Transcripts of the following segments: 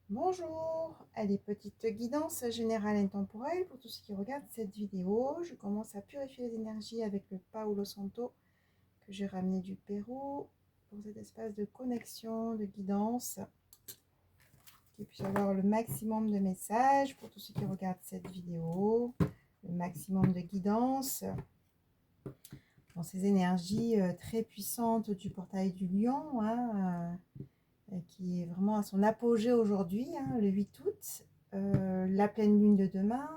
Bonjour, allez, petite guidance générale et temporelle pour tous ceux qui regardent cette vidéo. Je commence à purifier les énergies avec le Palo Santo que j'ai ramené du Pérou pour cet espace de connexion, de guidance, qu'il puisse y avoir le maximum de messages pour tous ceux qui regardent cette vidéo, le maximum de guidance dans ces énergies très puissantes du portail du lion, qui est vraiment à son apogée aujourd'hui, le 8 août, la pleine lune de demain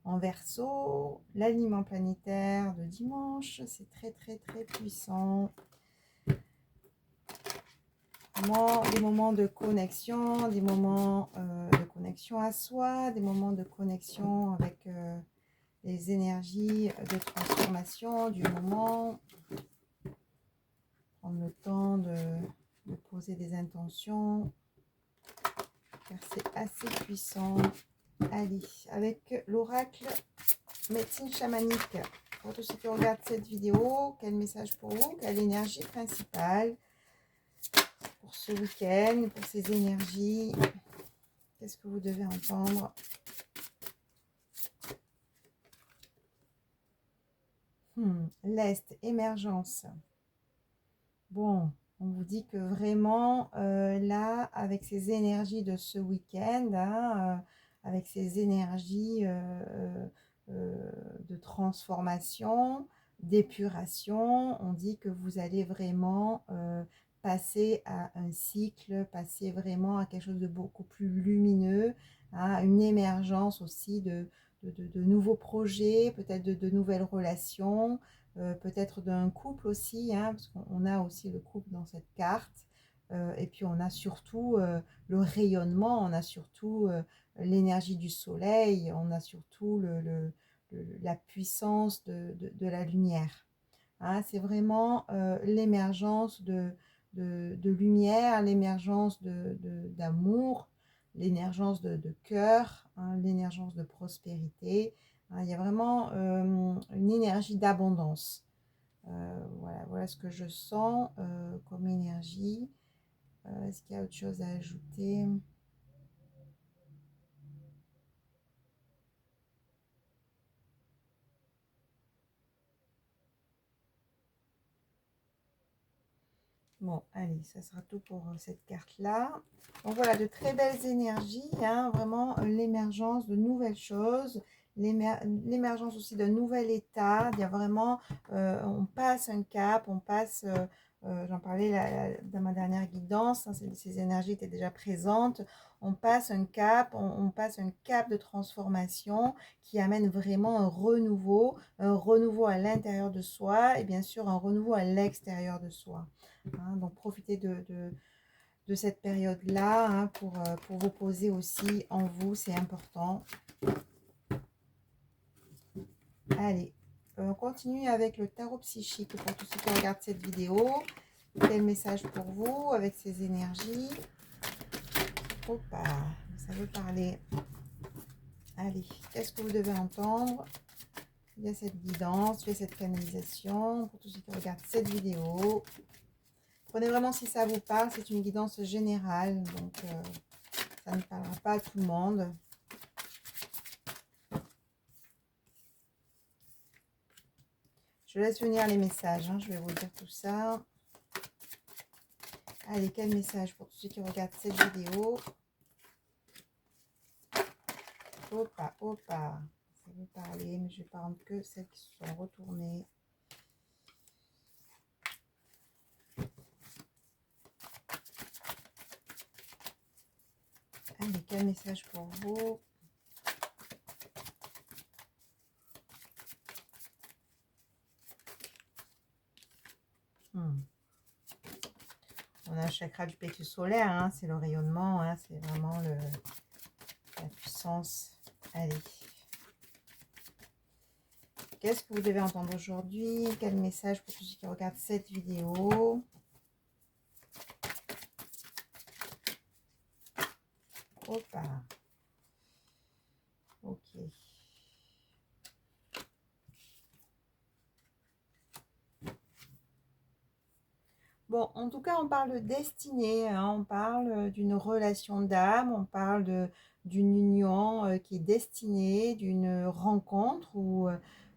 en Verseau, l'alignement planétaire de dimanche, c'est très très très puissant. Vraiment, des moments de connexion, des moments de connexion à soi, des moments de connexion avec les énergies de transformation du moment. Prendre le temps de poser des intentions, car c'est assez puissant. Allez, avec l'oracle médecine chamanique, pour tous ceux qui regardent cette vidéo, quel message pour vous, quelle énergie principale pour ce week-end, pour ces énergies, qu'est-ce que vous devez entendre? L'Est, émergence. Bon, on vous dit que vraiment, là, avec ces énergies de ce week-end, avec ces énergies de transformation, d'épuration, on dit que vous allez vraiment passer à un cycle, passer vraiment à quelque chose de beaucoup plus lumineux, à une émergence aussi de nouveaux projets, peut-être de nouvelles relations, peut-être d'un couple aussi, parce qu'on a aussi le couple dans cette carte. Et puis on a surtout le rayonnement, on a surtout l'énergie du soleil, on a surtout la puissance de la lumière. C'est vraiment l'émergence de lumière, l'émergence d'amour, l'émergence de cœur, l'émergence de prospérité. Il y a vraiment une énergie d'abondance. Voilà ce que je sens comme énergie. Est-ce qu'il y a autre chose à ajouter? Bon, allez, ça sera tout pour cette carte-là. Donc voilà, de très belles énergies, vraiment l'émergence de nouvelles choses, l'émergence aussi d'un nouvel état. Il y a vraiment, on passe un cap, on passe, j'en parlais dans ma dernière guidance, ces énergies étaient déjà présentes. On passe un cap, on passe un cap de transformation qui amène vraiment un renouveau à l'intérieur de soi et bien sûr un renouveau à l'extérieur de soi. Donc profitez de cette période-là pour vous poser aussi en vous, c'est important. Allez, on continue avec le tarot psychique pour tous ceux qui regardent cette vidéo. Quel message pour vous avec ces énergies? Opa, ça veut parler. Allez, qu'est-ce que vous devez entendre? Il y a cette guidance, il y a cette canalisation pour tous ceux qui regardent cette vidéo. Prenez vraiment si ça vous parle, c'est une guidance générale, donc ça ne parlera pas à tout le monde. Je laisse venir les messages, je vais vous dire tout ça. Allez, quel message pour tous ceux qui regardent cette vidéo? Opa, opa, ça veut parler, mais je vais prendre que celles qui se sont retournées. Allez, quel message pour vous? On a le chakra du plexus solaire, c'est le rayonnement, c'est vraiment la puissance. Allez. Qu'est-ce que vous devez entendre aujourd'hui? Quel message pour tous ceux qui regardent cette vidéo? Opa. Ok. Bon, on tout cas, on parle de destinée, hein, on parle d'une relation d'âme, on parle d'une union qui est destinée, d'une rencontre ou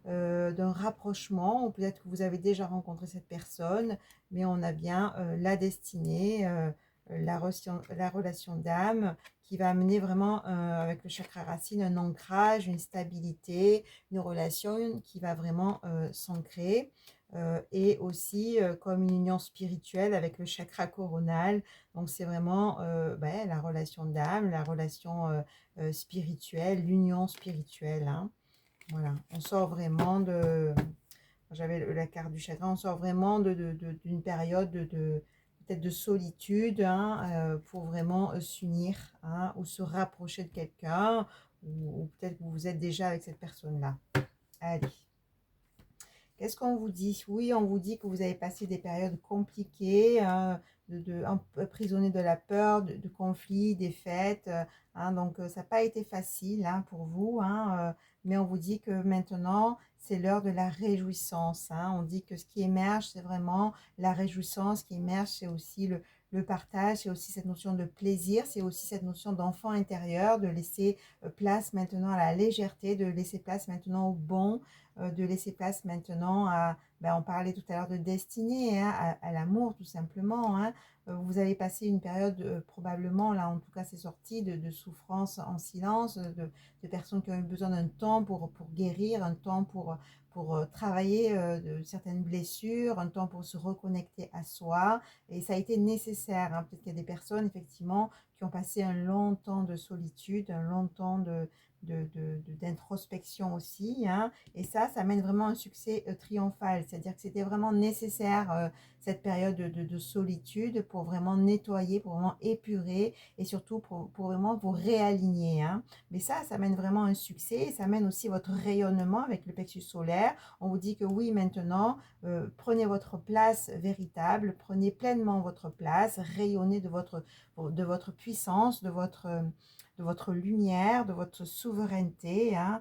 d'un rapprochement, ou peut-être que vous avez déjà rencontré cette personne, mais on a bien la destinée, la relation d'âme qui va amener vraiment avec le chakra racine un ancrage, une stabilité, une relation qui va vraiment s'ancrer et aussi comme une union spirituelle avec le chakra coronal. Donc c'est vraiment la relation d'âme, la relation spirituelle, l'union spirituelle, hein. Voilà, on sort vraiment de, j'avais la carte du chagrin, on sort vraiment d'une période peut-être de solitude, hein, pour vraiment s'unir, hein, ou se rapprocher de quelqu'un, ou peut-être que vous êtes déjà avec cette personne-là. Allez. Qu'est-ce qu'on vous dit? Oui, on vous dit que vous avez passé des périodes compliquées, hein, emprisonné de la peur, de conflits, des fêtes. Hein, donc, ça n'a pas été facile, hein, pour vous, hein, mais on vous dit que maintenant, c'est l'heure de la réjouissance, hein. On dit que ce qui émerge, c'est vraiment la réjouissance. Ce qui émerge, c'est aussi le partage, c'est aussi cette notion de plaisir, c'est aussi cette notion d'enfant intérieur, de laisser place maintenant à la légèreté, de laisser place maintenant au bon, de laisser place maintenant à, on parlait tout à l'heure de destinée, hein, à l'amour tout simplement, hein. Vous avez passé une période probablement, là en tout cas c'est sorti, de souffrance en silence, de personnes qui ont eu besoin d'un temps pour guérir, un temps pour travailler de certaines blessures, un temps pour se reconnecter à soi, et ça a été nécessaire, hein. Peut-être qu'il y a des personnes effectivement qui ont passé un long temps de solitude, un long temps d'introspection aussi, hein. Et ça mène vraiment un succès triomphal, c'est-à-dire que c'était vraiment nécessaire cette période de solitude pour vraiment nettoyer, pour vraiment épurer et surtout pour vraiment vous réaligner, hein. Mais ça mène vraiment un succès, ça mène aussi votre rayonnement avec le plexus solaire. On vous dit que oui, maintenant, prenez votre place véritable, prenez pleinement votre place, rayonnez de votre puissance, de votre lumière, de votre souveraineté, hein.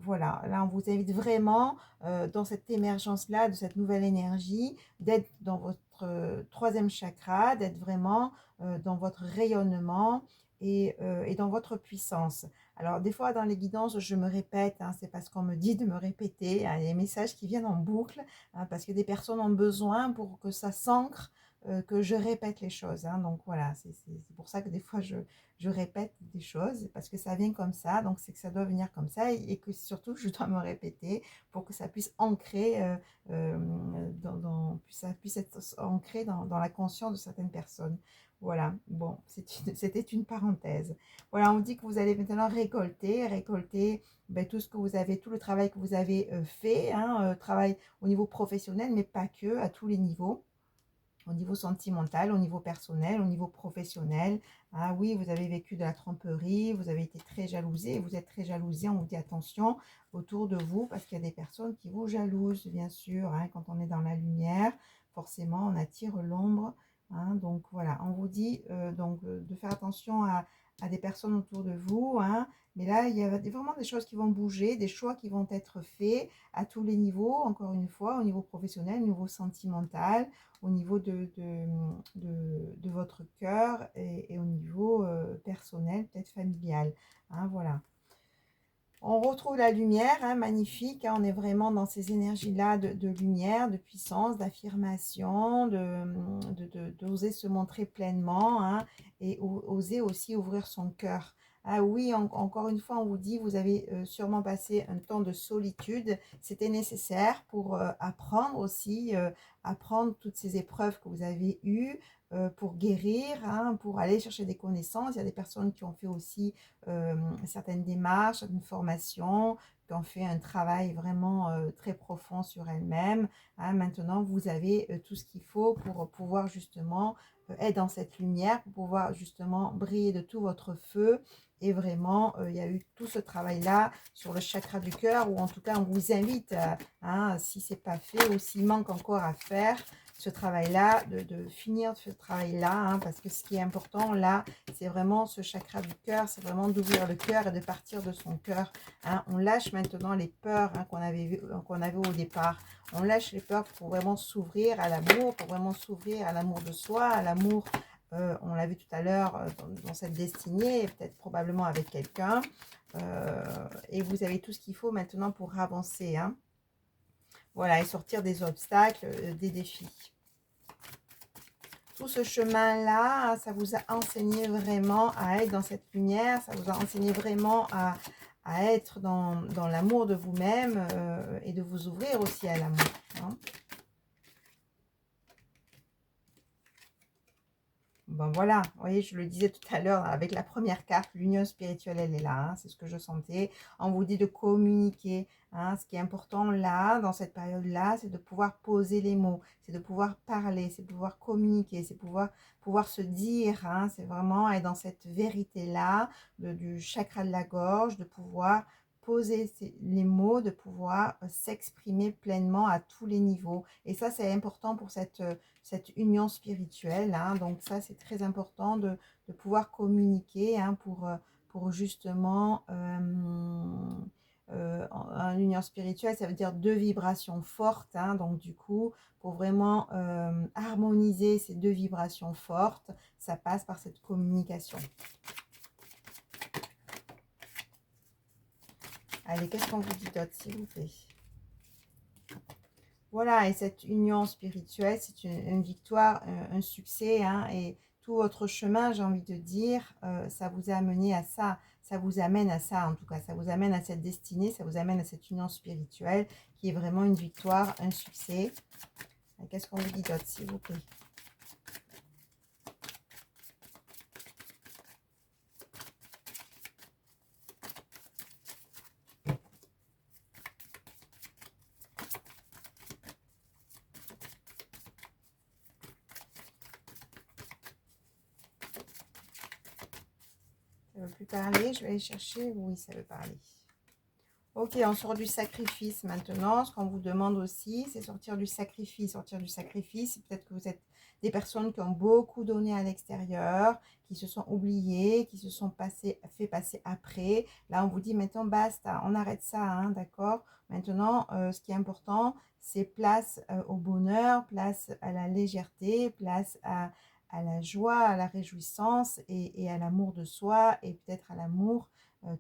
Voilà, là on vous invite vraiment dans cette émergence-là, de cette nouvelle énergie, d'être dans votre troisième chakra, d'être vraiment dans votre rayonnement et dans votre puissance. Alors des fois dans les guidances, je me répète, hein, c'est parce qu'on me dit de me répéter, hein, il y a des messages qui viennent en boucle, hein, parce que des personnes ont besoin pour que ça s'ancre, que je répète les choses, hein. Donc voilà, c'est pour ça que des fois je répète des choses parce que ça vient comme ça, donc c'est que ça doit venir comme ça et que surtout je dois me répéter pour que ça puisse ancrer, ça puisse être ancré dans la conscience de certaines personnes. Voilà, bon, c'était une parenthèse. Voilà, on dit que vous allez maintenant récolter tout ce que vous avez, tout le travail que vous avez fait, hein, travail au niveau professionnel, mais pas que, à tous les niveaux, au niveau sentimental, au niveau personnel, au niveau professionnel. Ah oui, vous avez vécu de la tromperie, vous avez été très jalousé, vous êtes très jalousé, on vous dit attention autour de vous, parce qu'il y a des personnes qui vous jalousent, bien sûr, hein. Quand on est dans la lumière, forcément, on attire l'ombre, hein. Donc voilà, on vous dit de faire attention à des personnes autour de vous, hein. Mais là, il y a vraiment des choses qui vont bouger, des choix qui vont être faits à tous les niveaux, encore une fois, au niveau professionnel, au niveau sentimental, au niveau de votre cœur et au niveau personnel, peut-être familial, hein, voilà. On retrouve la lumière, hein, magnifique, hein, on est vraiment dans ces énergies-là de lumière, de puissance, d'affirmation, d'oser se montrer pleinement, hein, et oser aussi ouvrir son cœur. Ah oui, encore une fois, on vous dit, vous avez sûrement passé un temps de solitude. C'était nécessaire pour apprendre aussi, apprendre toutes ces épreuves que vous avez eues, pour guérir, hein, pour aller chercher des connaissances. Il y a des personnes qui ont fait aussi certaines démarches, une formation, qui ont fait un travail vraiment très profond sur elles-mêmes, hein. Maintenant, vous avez tout ce qu'il faut pour pouvoir justement être dans cette lumière, pour pouvoir justement briller de tout votre feu. Et vraiment, il y a eu tout ce travail-là sur le chakra du cœur, ou en tout cas, on vous invite, hein, si ce n'est pas fait ou s'il manque encore à faire, ce travail-là, de finir ce travail-là, hein, parce que ce qui est important là, c'est vraiment ce chakra du cœur, c'est vraiment d'ouvrir le cœur et de partir de son cœur. Hein. On lâche maintenant les peurs, hein, qu'on avait au départ. On lâche les peurs pour vraiment s'ouvrir à l'amour, pour vraiment s'ouvrir à l'amour de soi, à l'amour, on l'a vu tout à l'heure, dans cette destinée, peut-être probablement avec quelqu'un. Et vous avez tout ce qu'il faut maintenant pour avancer. Hein. Voilà, et sortir des obstacles, des défis. Tout ce chemin-là, ça vous a enseigné vraiment à être dans cette lumière, ça vous a enseigné vraiment à être dans l'amour de vous-même et de vous ouvrir aussi à l'amour. Hein. Bon voilà, vous voyez, je le disais tout à l'heure avec la première carte, l'union spirituelle, elle est là, hein, c'est ce que je sentais. On vous dit de communiquer, hein, ce qui est important là, dans cette période-là, c'est de pouvoir poser les mots, c'est de pouvoir parler, c'est de pouvoir communiquer, c'est pouvoir se dire, hein, c'est vraiment être dans cette vérité-là, du chakra de la gorge, de pouvoir poser les mots, de pouvoir s'exprimer pleinement à tous les niveaux. Et ça, c'est important pour cette union spirituelle. Hein. Donc ça, c'est très important de pouvoir communiquer hein, pour justement en union spirituelle, ça veut dire deux vibrations fortes. Hein. Donc du coup, pour vraiment harmoniser ces deux vibrations fortes, ça passe par cette communication. Allez, qu'est-ce qu'on vous dit d'autre, s'il vous plaît? Voilà, et cette union spirituelle, c'est une victoire, un succès, hein, et tout votre chemin, j'ai envie de dire, ça vous a amené à ça, ça vous amène à ça en tout cas, ça vous amène à cette destinée, ça vous amène à cette union spirituelle qui est vraiment une victoire, un succès. Qu'est-ce qu'on vous dit d'autre, s'il vous plaît? Ça ne veut plus parler, je vais aller chercher, oui, ça veut parler. Ok, on sort du sacrifice maintenant. Ce qu'on vous demande aussi, c'est sortir du sacrifice. Sortir du sacrifice, peut-être que vous êtes des personnes qui ont beaucoup donné à l'extérieur, qui se sont oubliées, qui se sont fait passer après. Là, on vous dit maintenant, basta, on arrête ça, hein, d'accord? Maintenant, ce qui est important, c'est place au bonheur, place à la légèreté, place à la joie, à la réjouissance et à l'amour de soi et peut-être à l'amour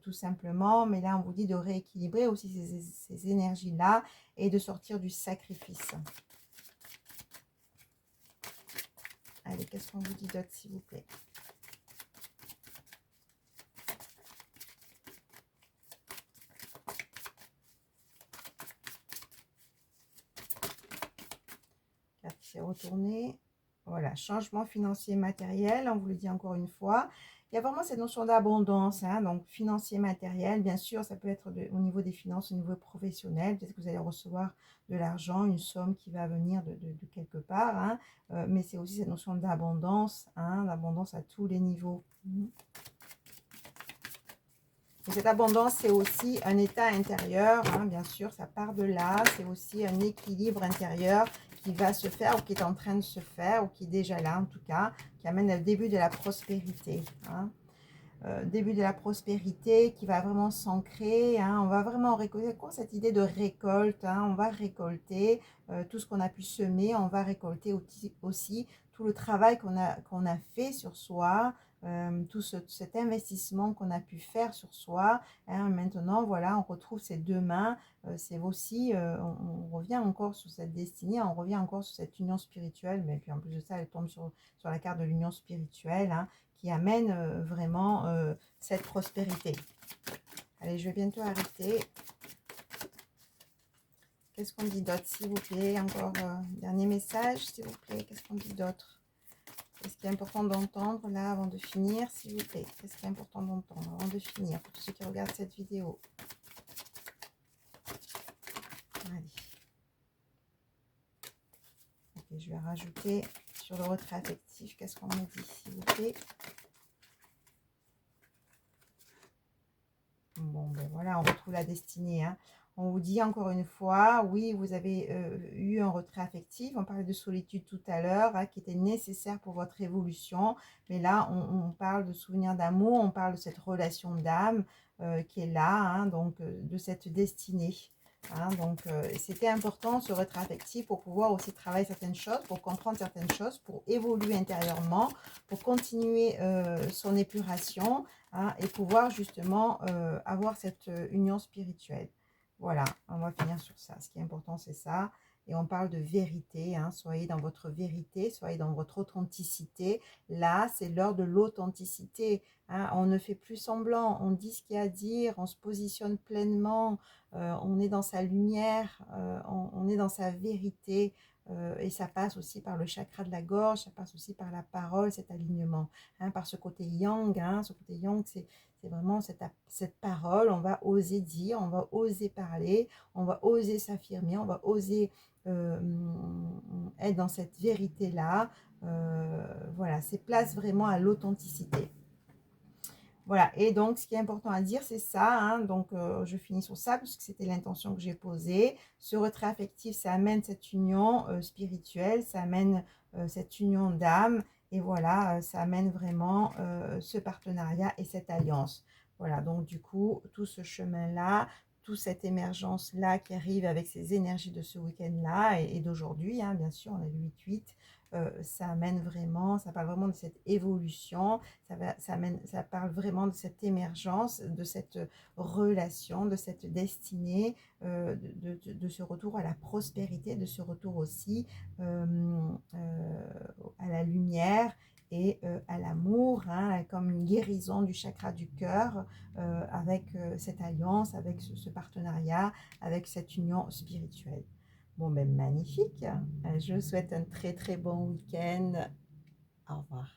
tout simplement. Mais là, on vous dit de rééquilibrer aussi ces énergies-là et de sortir du sacrifice. Allez, qu'est-ce qu'on vous dit d'autre, s'il vous plaît? Carte qui s'est retournée. Voilà, changement financier matériel, on vous le dit encore une fois. Il y a vraiment cette notion d'abondance, hein, donc financier matériel, bien sûr, ça peut être au niveau des finances, au niveau professionnel, peut-être que vous allez recevoir de l'argent, une somme qui va venir de quelque part, hein, mais c'est aussi cette notion d'abondance, hein, d'abondance à tous les niveaux. Et cette abondance, c'est aussi un état intérieur, hein, bien sûr, ça part de là, c'est aussi un équilibre intérieur qui va se faire ou qui est en train de se faire, ou qui est déjà là en tout cas, qui amène le début de la prospérité. Hein. Début de la prospérité qui va vraiment s'ancrer. Hein, on va vraiment récolter. Quoi, cette idée de récolte, hein, on va récolter tout ce qu'on a pu semer, on va récolter aussi tout le travail qu'on a fait sur soi, tout cet investissement qu'on a pu faire sur soi. Hein, maintenant, voilà, on retrouve ces deux mains. C'est aussi, on revient encore sur cette destinée, on revient encore sur cette union spirituelle, mais puis en plus de ça, elle tombe sur la carte de l'union spirituelle, hein, qui amène vraiment cette prospérité. Allez, je vais bientôt arrêter. Qu'est-ce qu'on dit d'autre, s'il vous plaît? Encore dernier message, s'il vous plaît. Qu'est-ce qu'on dit d'autre? Qu'est-ce qui est important d'entendre là avant de finir, s'il vous plaît? Qu'est-ce qui est important d'entendre avant de finir pour tous ceux qui regardent cette vidéo? Allez. Ok, je vais rajouter sur le retrait affectif. Qu'est-ce qu'on me dit, s'il vous plaît? Bon, ben voilà, on retrouve la destinée. Hein. On vous dit encore une fois, oui, vous avez eu un retrait affectif. On parlait de solitude tout à l'heure, hein, qui était nécessaire pour votre évolution. Mais là, on parle de souvenirs d'amour, on parle de cette relation d'âme qui est là, hein, donc de cette destinée. Hein, donc, c'était important ce retrait affectif pour pouvoir aussi travailler certaines choses, pour comprendre certaines choses, pour évoluer intérieurement, pour continuer son épuration, hein, et pouvoir justement avoir cette union spirituelle. Voilà, on va finir sur ça. Ce qui est important, c'est ça. Et on parle de vérité, hein. Soyez dans votre vérité, soyez dans votre authenticité. Là, c'est l'heure de l'authenticité, hein. On ne fait plus semblant, on dit ce qu'il y a à dire, on se positionne pleinement, on est dans sa lumière, on est dans sa vérité. Et ça passe aussi par le chakra de la gorge, ça passe aussi par la parole, cet alignement, hein, par ce côté yang, hein. Ce côté yang, c'est vraiment cette parole, on va oser dire, on va oser parler, on va oser s'affirmer, on va oser euh, être dans cette vérité-là. Voilà, c'est place vraiment à l'authenticité. Voilà, et donc ce qui est important à dire, c'est ça, hein, donc je finis sur ça, puisque c'était l'intention que j'ai posée. Ce retrait affectif, ça amène cette union spirituelle, ça amène cette union d'âme, et voilà, ça amène vraiment ce partenariat et cette alliance. Voilà, donc du coup, tout ce chemin-là, toute cette émergence-là qui arrive avec ces énergies de ce week-end-là et d'aujourd'hui, hein, bien sûr, on a le 8-8, ça amène vraiment, ça parle vraiment de cette évolution, ça parle vraiment de cette émergence, de cette relation, de cette destinée, de ce retour à la prospérité, de ce retour aussi à la lumière et à l'amour, hein, comme une guérison du chakra du cœur, avec cette alliance, avec ce partenariat, avec cette union spirituelle. Bon, ben magnifique. Je vous souhaite un très très bon week-end. Au revoir.